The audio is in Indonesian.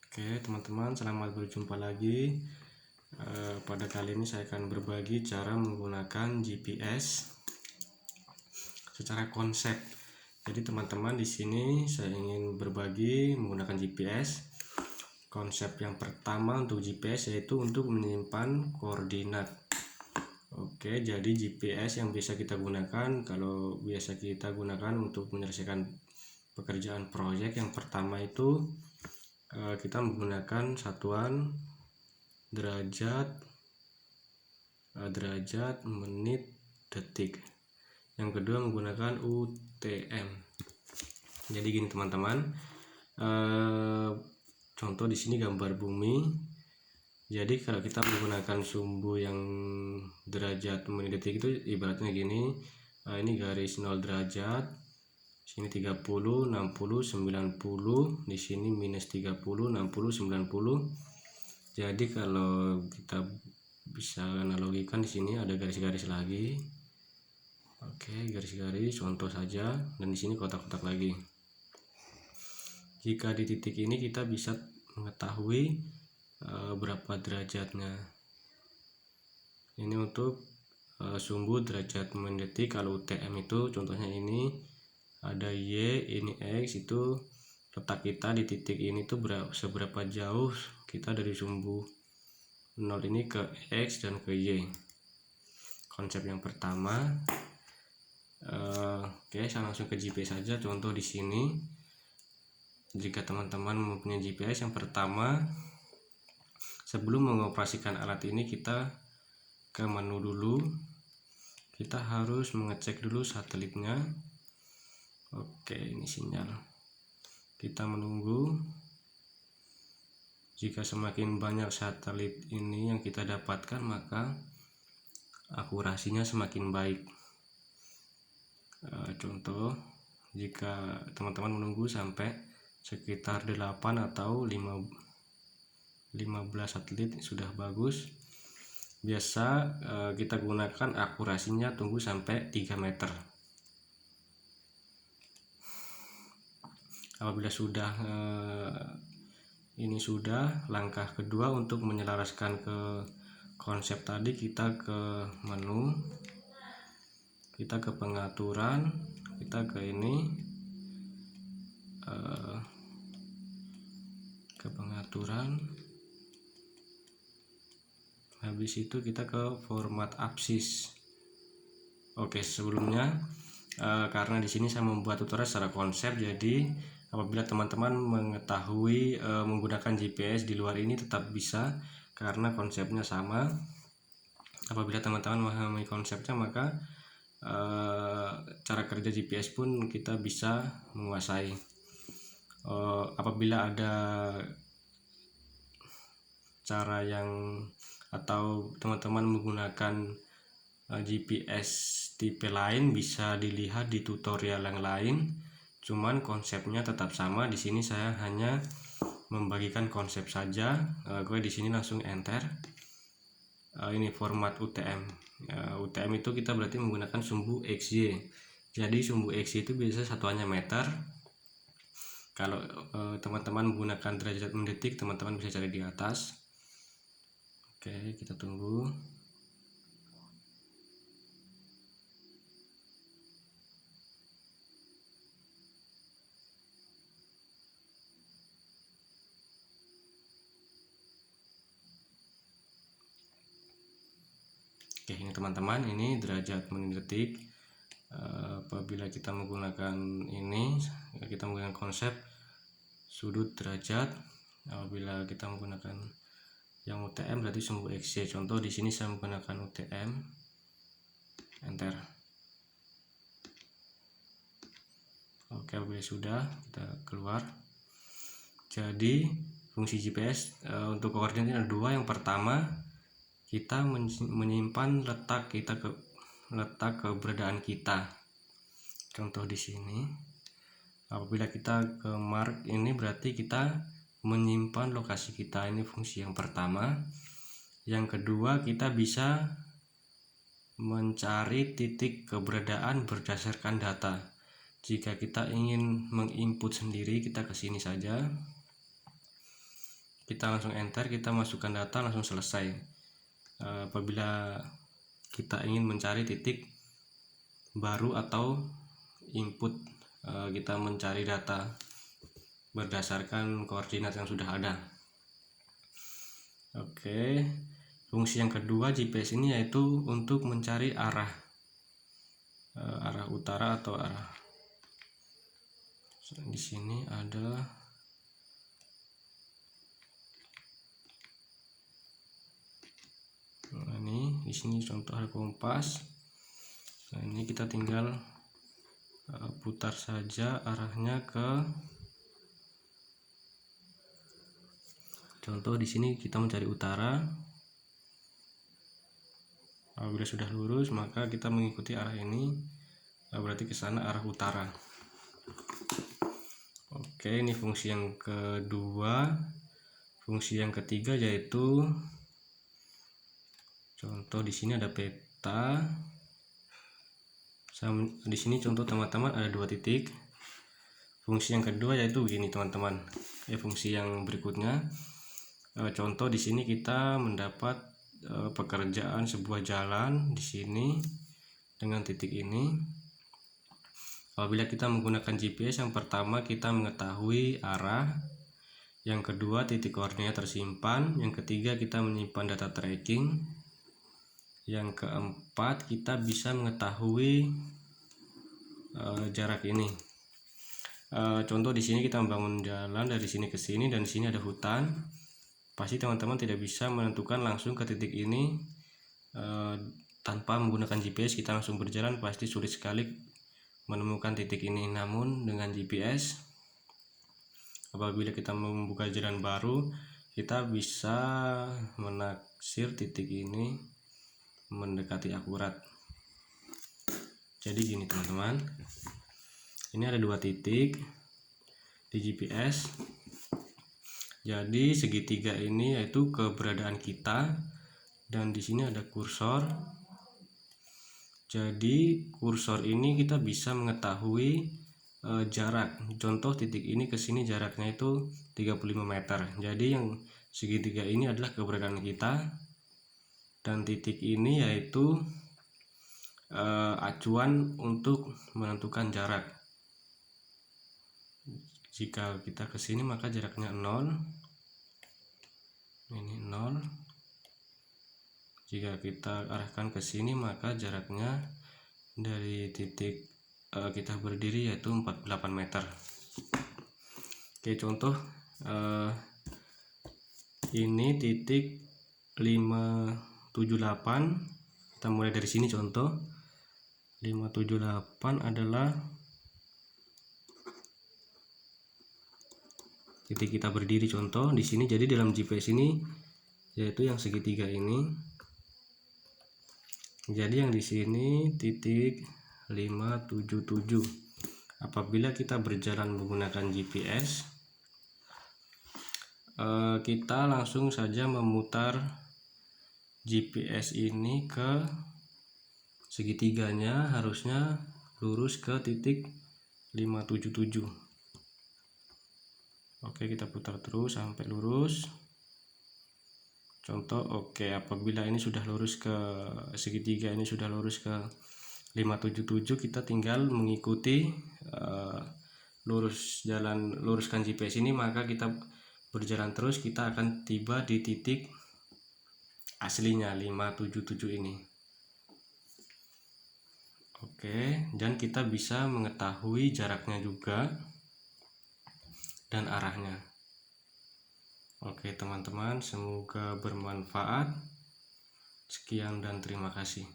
Oke teman-teman, selamat berjumpa lagi. Pada kali ini saya akan berbagi cara menggunakan GPS secara konsep. Jadi teman-teman, di sini saya ingin berbagi menggunakan GPS. Konsep yang pertama untuk GPS yaitu untuk menyimpan koordinat. Oke, jadi GPS yang bisa kita gunakan, kalau biasa kita gunakan untuk menyelesaikan pekerjaan proyek, yang pertama itu kita menggunakan satuan derajat, menit, detik. Yang kedua menggunakan UTM. Jadi gini teman-teman, contoh di sini gambar bumi. Jadi kalau kita menggunakan sumbu yang derajat, menit, detik itu ibaratnya gini. Ini garis 0 derajat, sini 30, 60, 90, di sini minus 30, 60, 90. Jadi kalau kita bisa analogikan, di sini ada garis-garis lagi. Oke, garis-garis contoh saja, dan di sini kotak-kotak lagi. Jika di titik ini kita bisa mengetahui berapa derajatnya. Ini untuk sumbu derajat menit, detik. Kalau UTM itu contohnya ini ada Y, ini X, itu letak kita di titik ini tuh seberapa jauh kita dari sumbu 0 ini ke X dan ke Y. Konsep yang pertama. Oke, saya langsung ke GPS saja. Contoh di sini, jika teman-teman mempunyai GPS, yang pertama, sebelum mengoperasikan alat ini, kita ke menu dulu. Kita harus mengecek dulu satelitnya. Oke, ini sinyal. Kita menunggu. Jika semakin banyak satelit ini yang kita dapatkan, maka akurasinya semakin baik. Contoh, jika teman-teman menunggu sampai sekitar 8 atau 15 satelit sudah bagus. Biasa kita gunakan akurasinya tunggu sampai 3 meter. Apabila sudah ini sudah, langkah kedua untuk menyelaraskan ke konsep tadi, kita ke menu, kita ke pengaturan, kita ke ini, ke pengaturan. Habis itu kita ke format absis. Oke, sebelumnya karena di sini saya membuat tutorial secara konsep, jadi apabila teman-teman mengetahui menggunakan GPS di luar ini tetap bisa, karena konsepnya sama. Apabila teman-teman memahami konsepnya, maka cara kerja GPS pun kita bisa menguasai. Apabila ada cara yang atau teman-teman menggunakan GPS tipe lain, bisa dilihat di tutorial yang lain. Cuman konsepnya tetap sama. Di sini saya hanya membagikan konsep saja. Gue di sini langsung enter. Ini format UTM. UTM itu kita berarti menggunakan sumbu XY. Jadi sumbu XY itu biasa satuannya meter. Kalau teman-teman menggunakan derajat menit, detik, teman-teman bisa cari di atas. Oke, kita tunggu. Oke, ini teman-teman, ini derajat menit, detik. Apabila kita menggunakan ini, kita menggunakan konsep sudut derajat. Apabila kita menggunakan yang UTM berarti sumbu XY. Contoh di sini saya menggunakan UTM, enter. Oke, apabila sudah, kita keluar. Jadi fungsi GPS untuk koordinat ada dua. Yang pertama, kita menyimpan letak keberadaan kita. Contoh di sini, apabila kita ke mark ini berarti kita menyimpan lokasi kita. Ini fungsi yang pertama. Yang kedua, kita bisa mencari titik keberadaan berdasarkan data. Jika kita ingin menginput sendiri, kita ke sini saja. kita langsung enter, kita masukkan data, langsung selesai. Apabila kita ingin mencari titik baru atau input, kita mencari data berdasarkan koordinat yang sudah ada. Oke, fungsi yang kedua GPS ini yaitu untuk mencari arah utara atau arah. Di sini ada di sini contoh ada kompas. Nah, ini kita tinggal putar saja arahnya ke, contoh di sini kita mencari utara. Apabila sudah lurus maka kita mengikuti arah ini, berarti ke sana arah utara. Oke, ini fungsi yang kedua. Fungsi yang ketiga yaitu contoh di sini ada peta. Di sini contoh teman-teman ada 2 titik. Fungsi yang kedua yaitu begini teman-teman. Fungsi yang berikutnya, contoh di sini kita mendapat pekerjaan sebuah jalan di sini dengan titik ini. Apabila kita menggunakan GPS, yang pertama kita mengetahui arah, yang kedua titik koordinat tersimpan, yang ketiga kita menyimpan data tracking, yang keempat kita bisa mengetahui jarak ini. Contoh di sini kita membangun jalan dari sini ke sini dan di sini ada hutan. Pasti teman-teman tidak bisa menentukan langsung ke titik ini tanpa menggunakan GPS. Kita langsung berjalan pasti sulit sekali menemukan titik ini. Namun dengan GPS, apabila kita membuka jalan baru, kita bisa menaksir titik ini mendekati akurat. Jadi gini teman-teman, ini ada 2 titik di GPS. Jadi segitiga ini yaitu keberadaan kita, dan di sini ada kursor. Jadi kursor ini kita bisa mengetahui jarak. Contoh titik ini ke sini jaraknya itu 35 meter. Jadi yang segitiga ini adalah keberadaan kita, dan titik ini yaitu acuan untuk menentukan jarak. Jika kita ke sini maka jaraknya 0. Ini 0. Jika kita arahkan ke sini maka jaraknya dari titik kita berdiri yaitu 48 meter. Oke, contoh ini titik 578. Kita mulai dari sini. Contoh 578 adalah titik kita berdiri, contoh di sini. Jadi dalam GPS ini yaitu yang segitiga ini. Jadi yang di sini titik 577. Apabila kita berjalan menggunakan GPS, kita langsung saja memutar GPS ini ke segitiganya, harusnya lurus ke titik 577. Oke, kita putar terus sampai lurus. Contoh, oke, apabila ini sudah lurus ke segitiga, ini sudah lurus ke 577, kita tinggal mengikuti luruskan GPS ini, maka kita berjalan terus, kita akan tiba di titik aslinya 577 ini. Oke, dan kita bisa mengetahui jaraknya juga dan arahnya. Oke teman-teman, semoga bermanfaat. Sekian dan terima kasih.